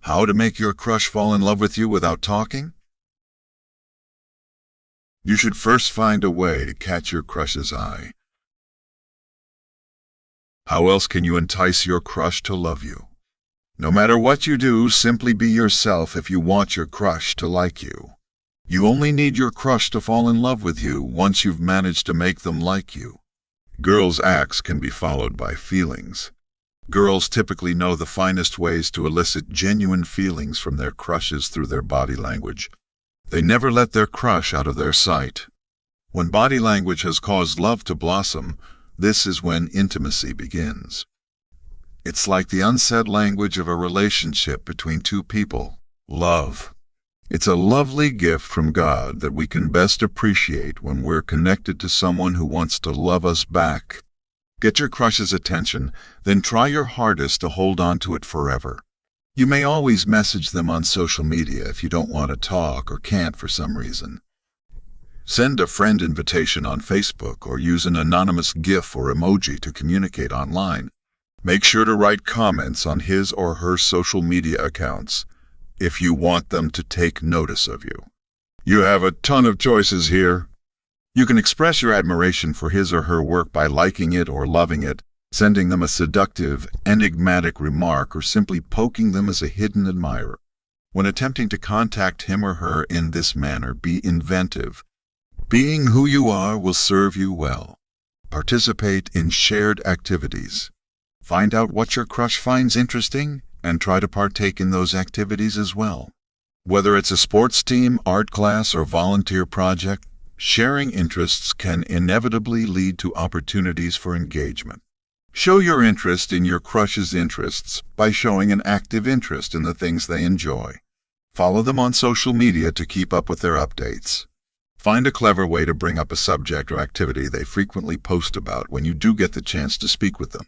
How to make your crush fall in love with you without talking? You should first find a way to catch your crush's eye. How else can you entice your crush to love you? No matter what you do, simply be yourself if you want your crush to like you. You only need your crush to fall in love with you once you've managed to make them like you. Girls' acts can be followed by feelings. Girls typically know the finest ways to elicit genuine feelings from their crushes through their body language. They never let their crush out of their sight. When body language has caused love to blossom, this is when intimacy begins. It's like the unsaid language of a relationship between two people, love. It's a lovely gift from God that we can best appreciate when we're connected to someone who wants to love us back. Get your crush's attention, then try your hardest to hold on to it forever. You may always message them on social media if you don't want to talk or can't for some reason. Send a friend invitation on Facebook or use an anonymous GIF or emoji to communicate online. Make sure to write comments on his or her social media accounts if you want them to take notice of you. You have a ton of choices here. You can express your admiration for his or her work by liking it or loving it, sending them a seductive, enigmatic remark, or simply poking them as a hidden admirer. When attempting to contact him or her in this manner, be inventive. Being who you are will serve you well. Participate in shared activities. Find out what your crush finds interesting and try to partake in those activities as well. Whether it's a sports team, art class, or volunteer project, sharing interests can inevitably lead to opportunities for engagement. Show your interest in your crush's interests by showing an active interest in the things they enjoy. Follow them on social media to keep up with their updates. Find a clever way to bring up a subject or activity they frequently post about when you do get the chance to speak with them.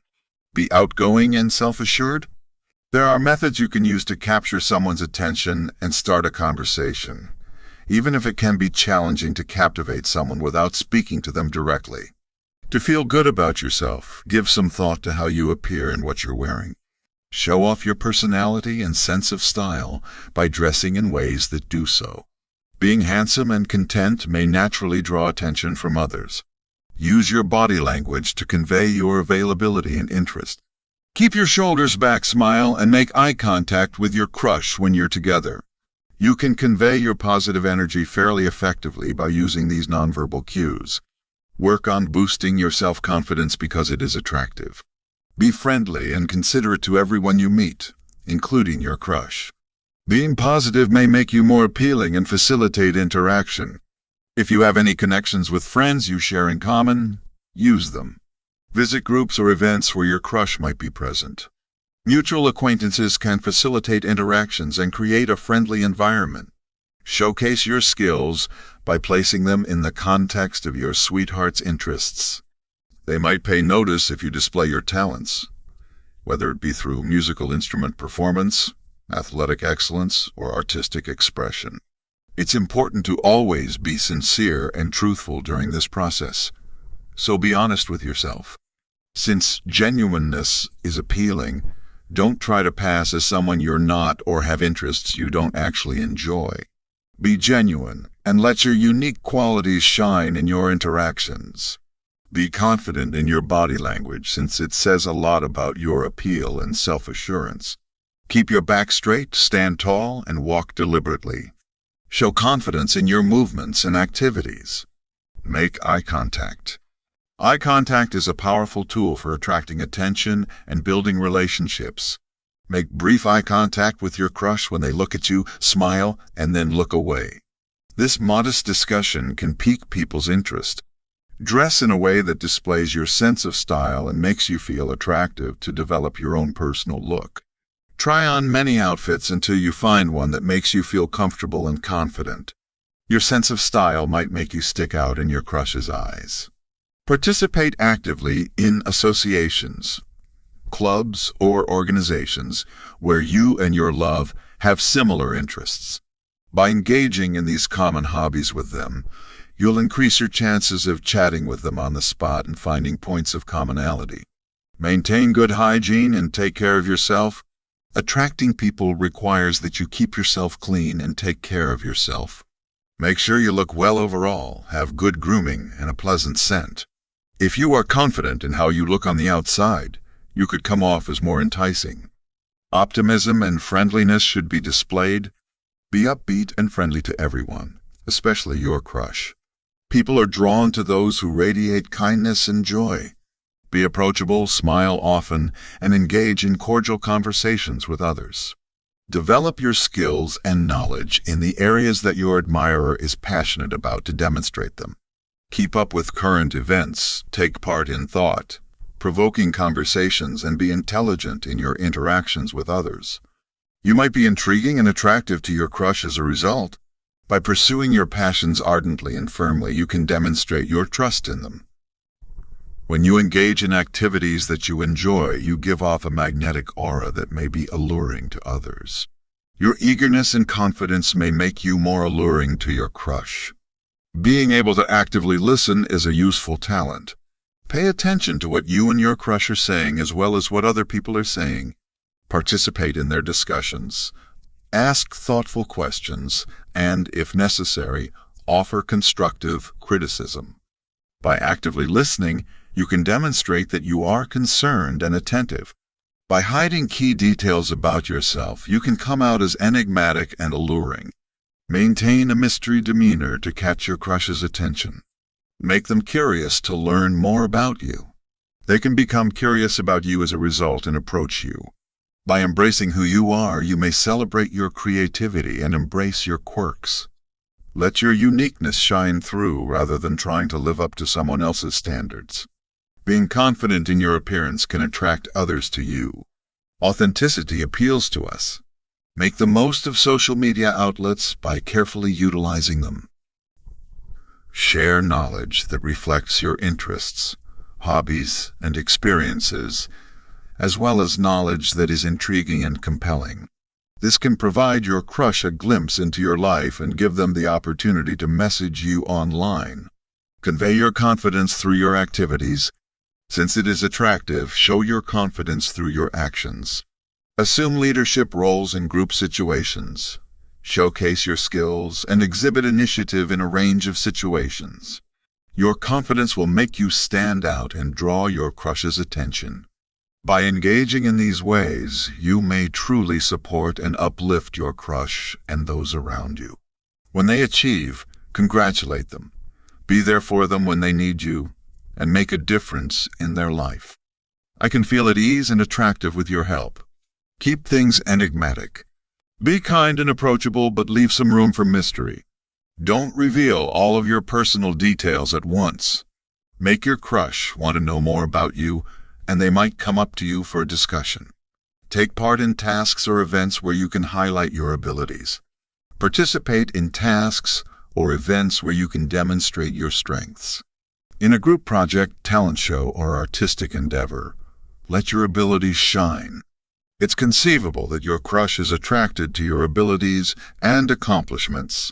Be outgoing and self-assured. There are methods you can use to capture someone's attention and start a conversation, even if it can be challenging to captivate someone without speaking to them directly. To feel good about yourself, give some thought to how you appear and what you're wearing. Show off your personality and sense of style by dressing in ways that do so. Being handsome and content may naturally draw attention from others. Use your body language to convey your availability and interest. Keep your shoulders back, smile, and make eye contact with your crush when you're together. You can convey your positive energy fairly effectively by using these nonverbal cues. Work on boosting your self-confidence because it is attractive. Be friendly and considerate to everyone you meet, including your crush. Being positive may make you more appealing and facilitate interaction. If you have any connections with friends you share in common, use them. Visit groups or events where your crush might be present. Mutual acquaintances can facilitate interactions and create a friendly environment. Showcase your skills by placing them in the context of your sweetheart's interests. They might pay notice if you display your talents, whether it be through musical instrument performance, athletic excellence, or artistic expression. It's important to always be sincere and truthful during this process, so be honest with yourself. Since genuineness is appealing, don't try to pass as someone you're not or have interests you don't actually enjoy. Be genuine and let your unique qualities shine in your interactions. Be confident in your body language since it says a lot about your appeal and self-assurance. Keep your back straight, stand tall, and walk deliberately. Show confidence in your movements and activities. Make eye contact. Eye contact is a powerful tool for attracting attention and building relationships. Make brief eye contact with your crush when they look at you, smile, and then look away. This modest discussion can pique people's interest. Dress in a way that displays your sense of style and makes you feel attractive to develop your own personal look. Try on many outfits until you find one that makes you feel comfortable and confident. Your sense of style might make you stick out in your crush's eyes. Participate actively in associations, clubs, or organizations where you and your love have similar interests. By engaging in these common hobbies with them, you'll increase your chances of chatting with them on the spot and finding points of commonality. Maintain good hygiene and take care of yourself. Attracting people requires that you keep yourself clean and take care of yourself. Make sure you look well overall, have good grooming, and a pleasant scent. If you are confident in how you look on the outside, you could come off as more enticing. Optimism and friendliness should be displayed. Be upbeat and friendly to everyone, especially your crush. People are drawn to those who radiate kindness and joy. Be approachable, smile often, and engage in cordial conversations with others. Develop your skills and knowledge in the areas that your admirer is passionate about to demonstrate them. Keep up with current events, take part in thought-provoking conversations, and be intelligent in your interactions with others. You might be intriguing and attractive to your crush as a result. By pursuing your passions ardently and firmly, you can demonstrate your trust in them. When you engage in activities that you enjoy, you give off a magnetic aura that may be alluring to others. Your eagerness and confidence may make you more alluring to your crush. Being able to actively listen is a useful talent. Pay attention to what you and your crush are saying as well as what other people are saying. Participate in their discussions. Ask thoughtful questions and, if necessary, offer constructive criticism. By actively listening, you can demonstrate that you are concerned and attentive. By hiding key details about yourself, you can come out as enigmatic and alluring. Maintain a mystery demeanor to catch your crush's attention. Make them curious to learn more about you. They can become curious about you as a result and approach you. By embracing who you are, you may celebrate your creativity and embrace your quirks. Let your uniqueness shine through rather than trying to live up to someone else's standards. Being confident in your appearance can attract others to you. Authenticity appeals to us. Make the most of social media outlets by carefully utilizing them. Share knowledge that reflects your interests, hobbies, and experiences, as well as knowledge that is intriguing and compelling. This can provide your crush a glimpse into your life and give them the opportunity to message you online. Convey your confidence through your activities. Since it is attractive, show your confidence through your actions. Assume leadership roles in group situations. Showcase your skills and exhibit initiative in a range of situations. Your confidence will make you stand out and draw your crush's attention. By engaging in these ways, you may truly support and uplift your crush and those around you. When they achieve, congratulate them. Be there for them when they need you, and make a difference in their life. I can feel at ease and attractive with your help. Keep things enigmatic. Be kind and approachable, but leave some room for mystery. Don't reveal all of your personal details at once. Make your crush want to know more about you, and they might come up to you for a discussion. Take part in tasks or events where you can highlight your abilities. Participate in tasks or events where you can demonstrate your strengths. In a group project, talent show, or artistic endeavor, let your abilities shine. It's conceivable that your crush is attracted to your abilities and accomplishments.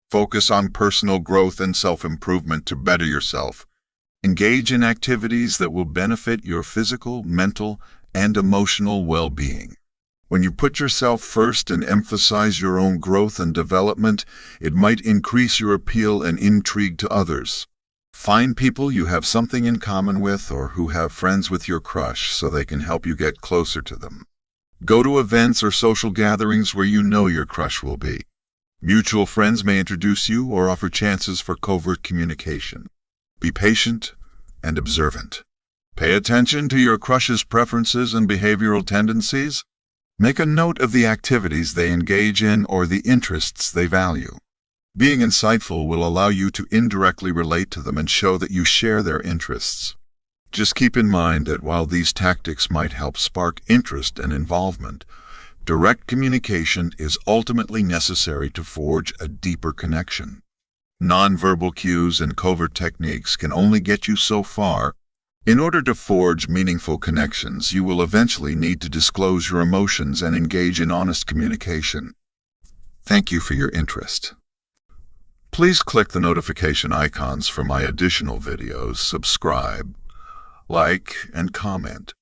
Focus on personal growth and self-improvement to better yourself. Engage in activities that will benefit your physical, mental, and emotional well-being. When you put yourself first and emphasize your own growth and development, it might increase your appeal and intrigue to others. Find people you have something in common with or who have friends with your crush so they can help you get closer to them. Go to events or social gatherings where you know your crush will be. Mutual friends may introduce you or offer chances for covert communication. Be patient and observant. Pay attention to your crush's preferences and behavioral tendencies. Make a note of the activities they engage in or the interests they value. Being insightful will allow you to indirectly relate to them and show that you share their interests. Just keep in mind that while these tactics might help spark interest and involvement, direct communication is ultimately necessary to forge a deeper connection. Nonverbal cues and covert techniques can only get you so far. In order to forge meaningful connections, you will eventually need to disclose your emotions and engage in honest communication. Thank you for your interest. Please click the notification icons for my additional videos, subscribe, like, and comment.